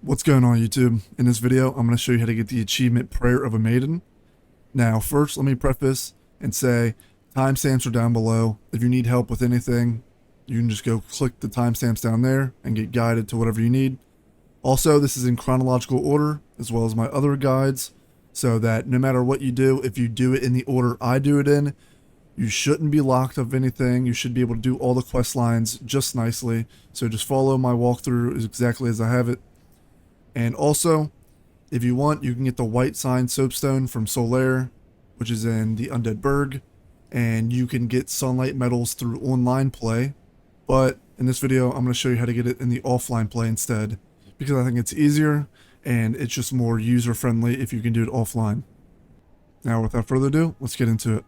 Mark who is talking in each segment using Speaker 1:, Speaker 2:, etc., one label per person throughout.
Speaker 1: What's going on YouTube? In this video, I'm going to show you how to get the achievement Prayer of a Maiden. Now, first, let me preface and say, timestamps are down below. If you need help with anything, you can just go click the timestamps down there and get guided to whatever you need. Also, this is in chronological order, as well as my other guides, so that no matter what you do, if you do it in the order I do it in, you shouldn't be locked of anything. You should be able to do all the quest lines just nicely. So just follow my walkthrough exactly as I have it. And also, if you want, you can get the white sign soapstone from Solaire, which is in the Undead Burg, and you can get sunlight medals through online play. But in this video, I'm going to show you how to get it in the offline play instead, because I think it's easier and it's just more user friendly if you can do it offline. Now, without further ado, let's get into it.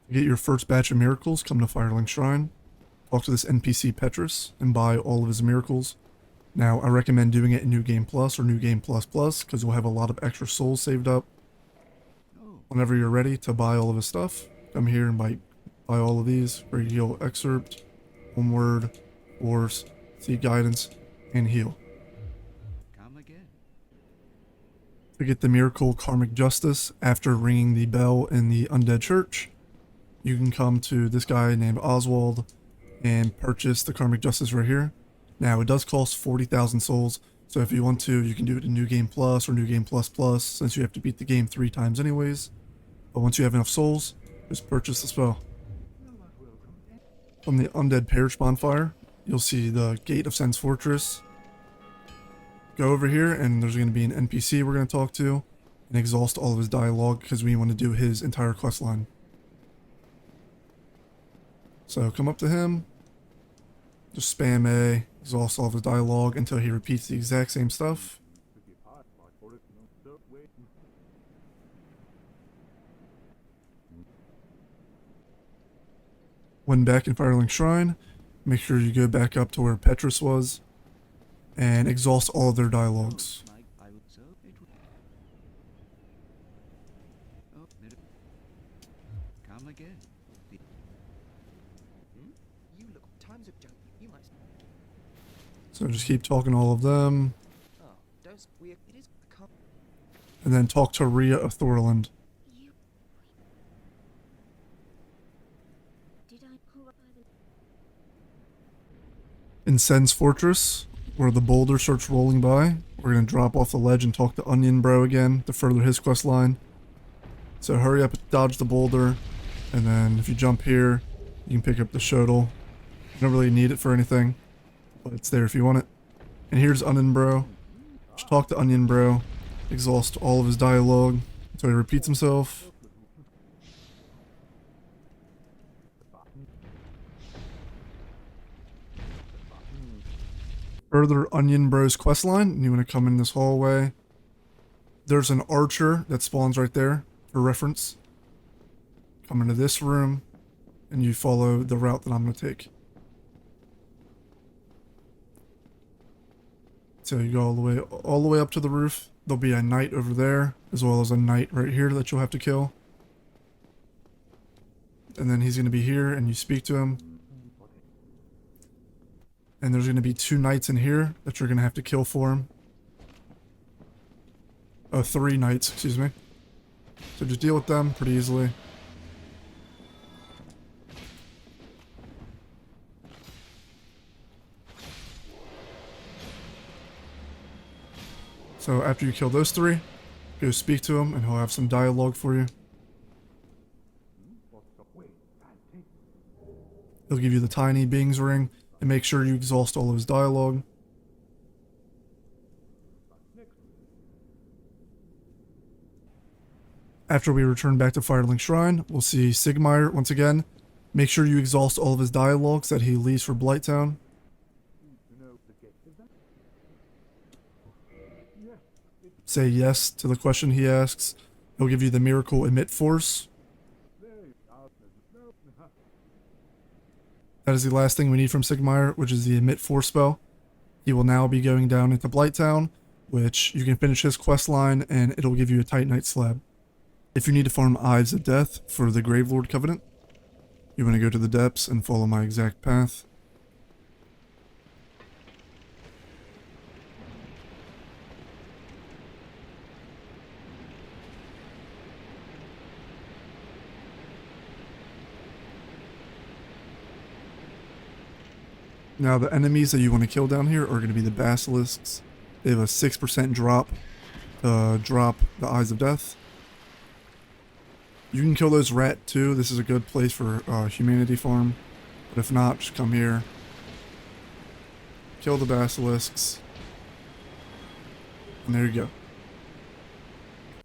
Speaker 1: To get your first batch of miracles, come to Firelink Shrine, talk to this NPC Petrus, and buy all of his miracles. Now, I recommend doing it in New Game Plus or New Game Plus Plus, because you'll have a lot of extra souls saved up. Whenever you're ready to buy all of his stuff, come here and buy all of these, where you heal Excerpt, Homeward, Force, Seek Guidance, and Heal.
Speaker 2: Come again.
Speaker 1: To get the miracle Karmic Justice, after ringing the bell in the Undead Church, you can come to this guy named Oswald and purchase the Karmic Justice right here. Now, it does cost 40,000 souls, so if you want to, you can do it in New Game Plus or New Game Plus Plus, since you have to beat the game 3 times anyways. But once you have enough souls, just purchase the spell. From the Undead Parish bonfire, you'll see the Gate of Sen's Fortress. Go over here, and there's going to be an NPC we're going to talk to, and exhaust all of his dialogue, because we want to do his entire quest line. So come up to him, just spam A, exhaust all of his dialogue until he repeats the exact same stuff. When back in Firelink Shrine, make sure you go back up to where Petrus was and exhaust all of their dialogues.
Speaker 2: Come again.
Speaker 1: So just keep talking to all of them. And then talk to Rhea of Thorolund. In Sen's Fortress, where the boulder starts rolling by, we're going to drop off the ledge and talk to Onion Bro again to further his quest line. So hurry up, dodge the boulder, and then if you jump here, you can pick up the shuttle. You don't really need it for anything, but it's there if you want it. And here's Onion Bro. Just talk to Onion Bro, exhaust all of his dialogue until he repeats himself. Further Onion Bro's questline, and you want to come in this hallway. There's an archer that spawns right there, for reference. Come into this room, and you follow the route that I'm going to take. So you go all the way up to the roof. There'll be a knight over there, as well as a knight right here that you'll have to kill. And then he's going to be here, and you speak to him. And there's going to be 2 knights in here that you're going to have to kill for him. Oh, 3 knights, excuse me. So just deal with them pretty easily. So after you kill those 3, go speak to him and he'll have some dialogue for you. He'll give you the tiny being's ring. And make sure you exhaust all of his dialogue. After we return back to Firelink Shrine, we'll see Siegmeyer once again. Make sure you exhaust all of his dialogues that he leaves for Blighttown. Say yes to the question he asks. He'll give you the miracle Emit Force. That is the last thing we need from Siegmeyer, which is the Emit Force spell. He will now be going down into Blighttown, which you can finish his quest line and it'll give you a Titanite slab. If you need to farm Ives of Death for the Gravelord Covenant, you want to go to the depths and follow my exact path. Now the enemies that you want to kill down here are going to be the basilisks. They have a 6% drop to drop the Eyes of Death. You can kill those rat too. This is a good place for humanity farm. But if not, just come here. Kill the basilisks. And there you go.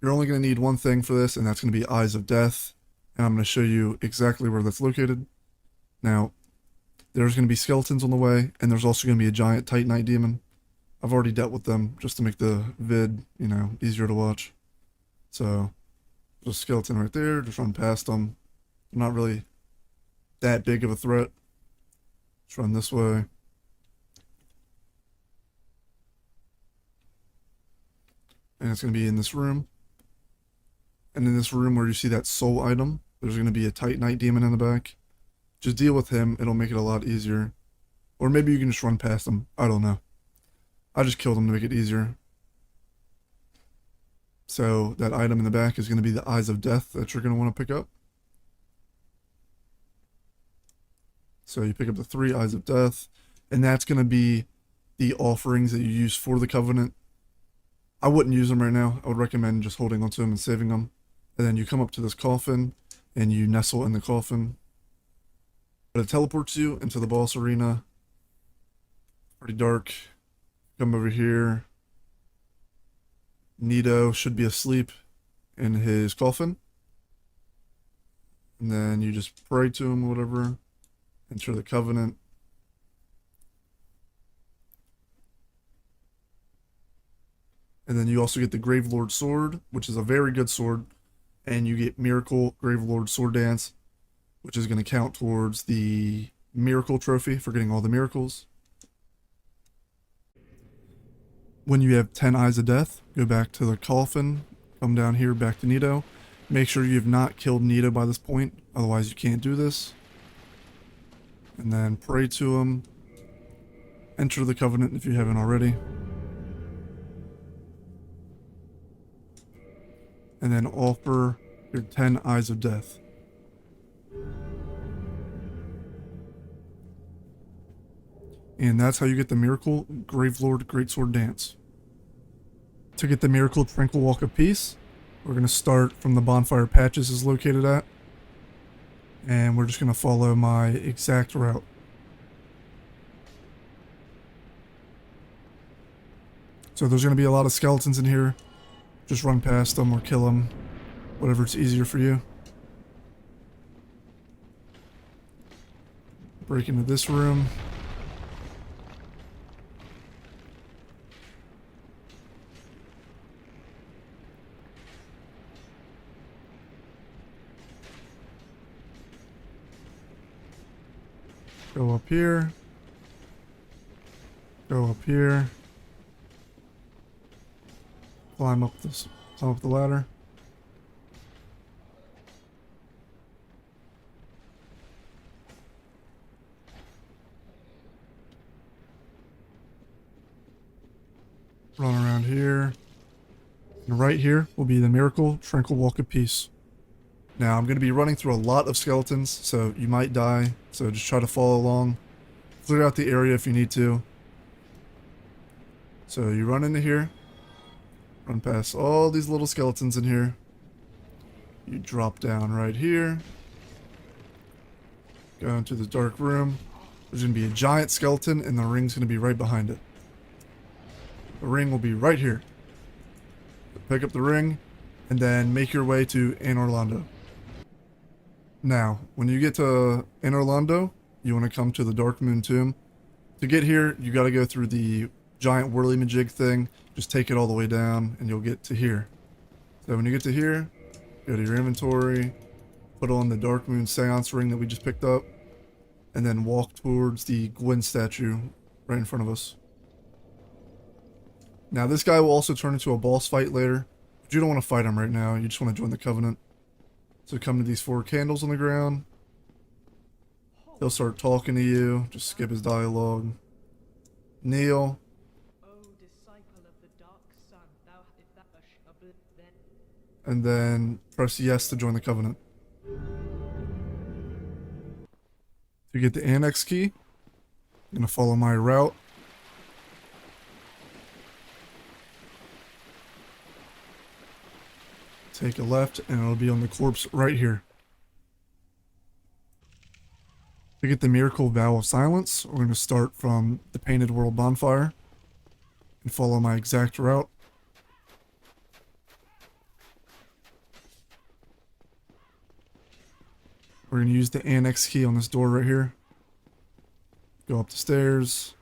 Speaker 1: You're only going to need one thing for this, and that's going to be Eyes of Death. And I'm going to show you exactly where that's located. Now, there's going to be skeletons on the way, and there's also going to be a giant Titanite demon. I've already dealt with them just to make the vid, you know, easier to watch. So, there's a skeleton right there. Just run past them. They're not really that big of a threat. Just run this way. And it's going to be in this room. And in this room where you see that soul item, there's going to be a Titanite demon in the back. Just deal with him. It'll make it a lot easier. Or maybe you can just run past him. I don't know. I just killed him to make it easier. So that item in the back is going to be the Eyes of Death that you're going to want to pick up. So you pick up the 3 Eyes of Death. And that's going to be the offerings that you use for the Covenant. I wouldn't use them right now. I would recommend just holding onto them and saving them. And then you come up to this coffin, and you nestle in the coffin. But it teleports you into the boss arena. Pretty dark. Come over here. Nito should be asleep in his coffin. And then you just pray to him or whatever. Enter the Covenant. And then you also get the Gravelord sword, which is a very good sword. And you get Miracle Gravelord Sword Dance, which is going to count towards the Miracle Trophy for getting all the miracles. When you have 10 Eyes of Death, go back to the coffin, come down here back to Nito. Make sure you have not killed Nito by this point, otherwise you can't do this. And then pray to him. Enter the Covenant if you haven't already. And then offer your 10 Eyes of Death. And that's how you get the Miracle Gravelord Greatsword Dance. To get the Miracle Tranquil Walk of Peace, we're going to start from the bonfire Patches is located at. And we're just going to follow my exact route. So there's going to be a lot of skeletons in here. Just run past them or kill them. Whatever's easier for you. Break into this room. Go up here. Go up here. Climb up the ladder. Run around here. And right here will be the Miracle Tranquil Walk of Peace. Now I'm going to be running through a lot of skeletons, so you might die. So just try to follow along. Clear out the area if you need to. So you run into here. Run past all these little skeletons in here. You drop down right here. Go into the dark room. There's going to be a giant skeleton and the ring's going to be right behind it. The ring will be right here. Pick up the ring and then make your way to Anor Londo. Now, when you get to Anor Londo, you want to come to the Darkmoon tomb. To get here, you got to go through the giant whirly-majig thing. Just take it all the way down and you'll get to here. So when you get to here, go to your inventory, put on the Darkmoon Seance ring that we just picked up, and then walk towards the Gwyn statue right in front of us. Now this guy will also turn into a boss fight later, but you don't want to fight him right now, you just want to join the Covenant. So come to these 4 candles on the ground. He'll start talking to you, just skip his dialogue. Kneel. And then press yes to join the Covenant. To get the Annex Key, I'm going to follow my route. Take a left, and it'll be on the corpse right here. To get the miracle Vow of Silence, we're going to start from the Painted World bonfire and follow my exact route. We're going to use the Annex Key on this door right here. Go up the stairs.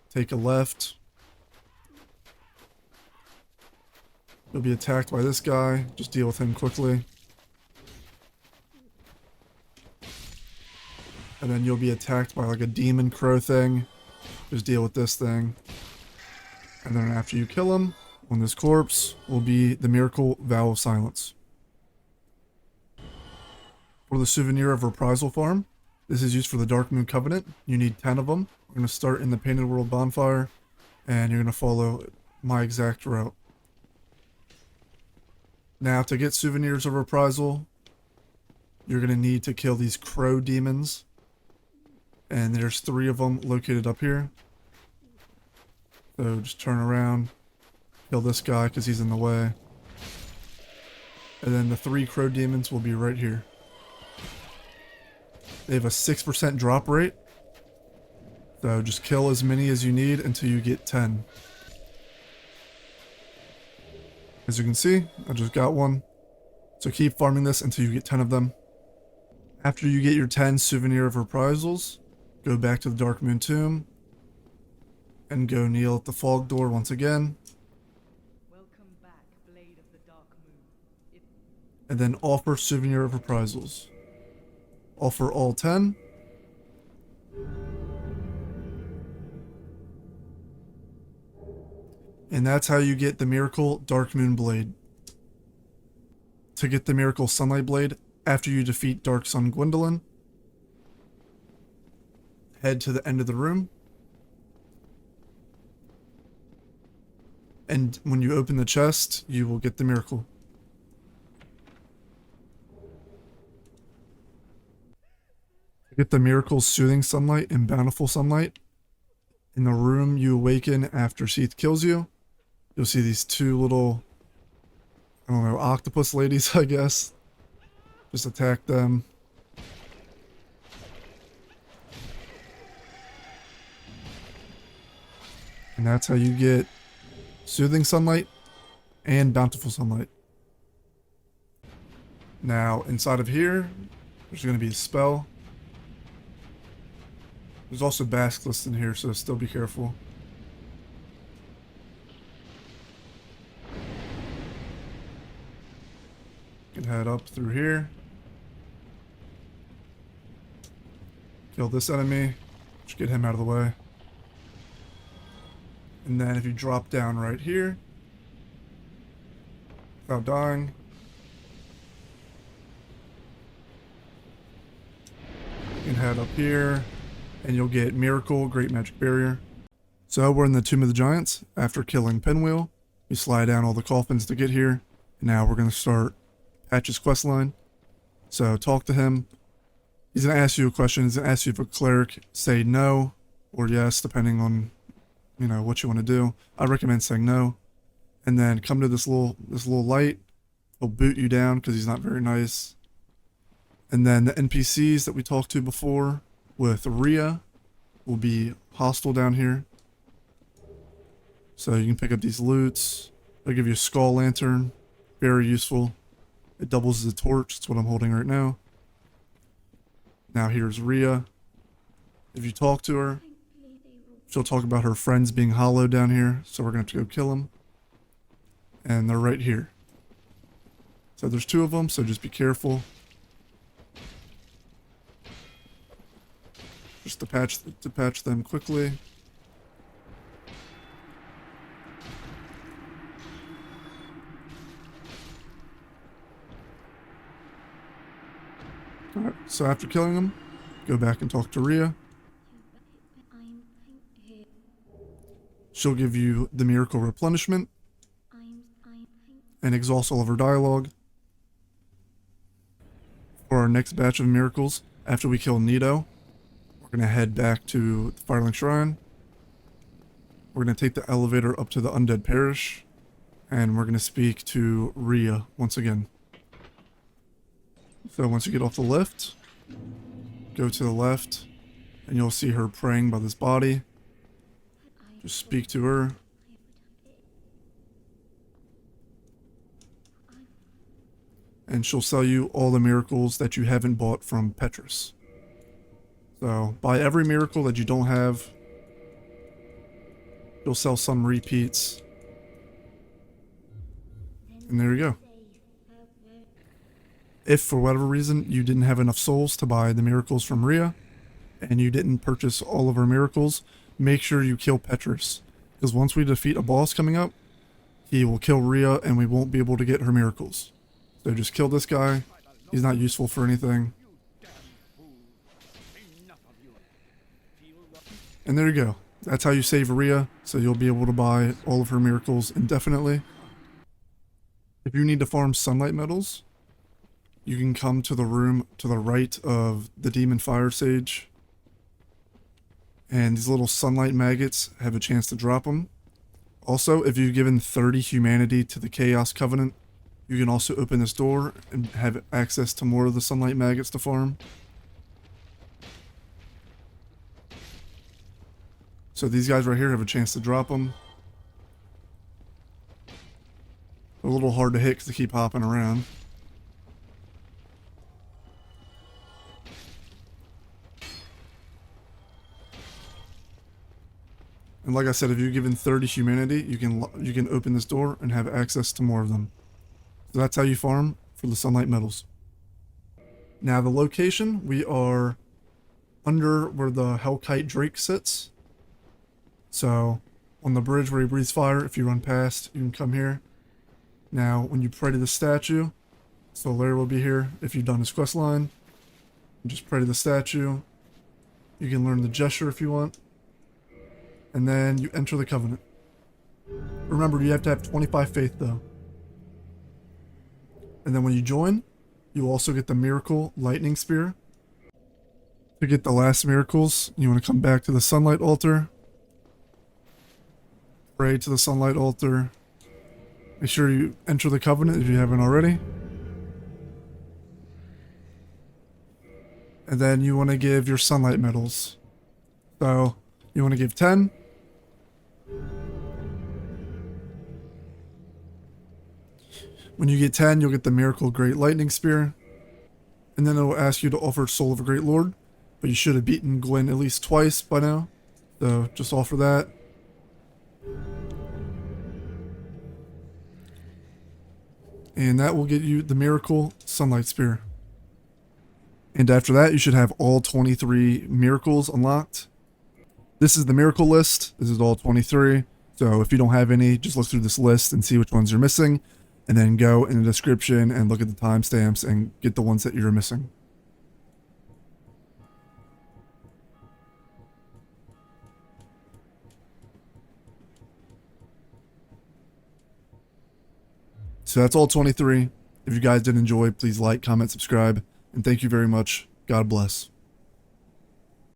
Speaker 1: Take a left. You'll be attacked by this guy. Just deal with him quickly. And then you'll be attacked by like a demon crow thing. Just deal with this thing. And then after you kill him, on this corpse will be the miracle Vow of Silence. For the Souvenir of Reprisal farm, this is used for the Darkmoon Covenant. You need 10 of them. We're going to start in the Painted World bonfire, and you're going to follow my exact route. Now, to get Souvenirs of Reprisal, you're going to need to kill these crow demons. And there's 3 of them located up here. So just turn around, kill this guy because he's in the way. And then the 3 crow demons will be right here. They have a 6% drop rate. So just kill as many as you need until you get 10. As you can see, I just got one. So keep farming this until you get 10 of them. After you get your 10 Souvenir of Reprisals, go back to the Darkmoon Tomb and go kneel at the fog door once again.
Speaker 3: Welcome back, Blade of the Darkmoon.
Speaker 1: And then offer Souvenir of Reprisals. Offer all 10. And that's how you get the miracle Darkmoon Blade. To get the miracle Sunlight Blade, after you defeat Dark Sun Gwendolyn, head to the end of the room. And when you open the chest, you will get the miracle. To get the miracle Soothing Sunlight and Bountiful Sunlight, in the room you awaken after Seath kills you, you'll see these 2 little, I don't know, octopus ladies, I guess. Just attack them. And that's how you get Soothing Sunlight and Bountiful Sunlight. Now, inside of here, there's going to be a spell. There's also Basilisk in here, so still be careful. You can head up through here. Kill this enemy. Just get him out of the way. And then if you drop down right here, without dying, you can head up here, and you'll get Miracle, Great Magic Barrier. So we're in the Tomb of the Giants. After killing Pinwheel, we slide down all the coffins to get here. And now we're going to start Patch's questline. So talk to him. He's going to ask you a question. He's going to ask you if a cleric, say no or yes, depending on, you know, what you want to do. I recommend saying no. And then come to this little light. He'll boot you down because he's not very nice. And then the NPCs that we talked to before with Rhea will be hostile down here. So you can pick up these loots. They'll give you a skull lantern. Very useful. It doubles as a torch. That's what I'm holding right now. Now here's Rhea. If you talk to her, she'll talk about her friends being hollow down here. So we're going to have to go kill them. And they're right here. So there's 2 of them, so just be careful. Just to patch them quickly. Alright, so after killing them, go back and talk to Rhea. She'll give you the miracle replenishment and exhaust all of her dialogue. For our next batch of miracles, After we kill Nito, we're going to head back to the Firelink Shrine. We're going to take the elevator up to the Undead Parish, and we're going to speak to Rhea once again. So once you get off the lift, go to the left, and you'll see her praying by this body. Just speak to her. And she'll sell you all the miracles that you haven't bought from Petrus. So, buy every miracle that you don't have. You'll sell some repeats. And there you go. If for whatever reason you didn't have enough souls to buy the miracles from Rhea, and you didn't purchase all of her miracles, make sure you kill Petrus. Because once we defeat a boss coming up, he will kill Rhea and we won't be able to get her miracles. So just kill this guy. He's not useful for anything. And there you go. That's how you save Rhea, so you'll be able to buy all of her miracles indefinitely. If you need to farm sunlight metals, you can come to the room to the right of the Demon Fire Sage. And these little sunlight maggots have a chance to drop them. Also, if you've given 30 humanity to the Chaos Covenant, you can also open this door and have access to more of the sunlight maggots to farm. So these guys right here have a chance to drop them. They're a little hard to hit because they keep hopping around. And like I said, if you've given 30 humanity, you can open this door and have access to more of them. So that's how you farm for the sunlight metals. Now the location, we are under where the Hellkite Drake sits. So on the bridge where he breathes fire, if you run past, you can come here. Now when you pray to the statue, Solaire will be here. If you've done his quest line, you just pray to the statue. You can learn the gesture if you want. And then you enter the Covenant. Remember, you have to have 25 faith though. And then when you join, you also get the Miracle Lightning Spear. To get the last miracles, you want to come back to the Sunlight Altar. Pray to the Sunlight Altar. Make sure you enter the Covenant if you haven't already. And then you want to give your Sunlight medals. So, you want to give 10. When you get 10, you'll get the Miracle Great Lightning Spear. And then it will ask you to offer Soul of a Greatlord. But you should have beaten Gwen at least twice by now. So just offer that. And that will get you the Miracle Sunlight Spear. And after that, you should have all 23 miracles unlocked. This is the miracle list. This is all 23. So if you don't have any, just look through this list and see which ones you're missing. And then go in the description and look at the timestamps and get the ones that you're missing. So that's all 23. If you guys did enjoy, please like, comment, subscribe, and thank you very much. God bless.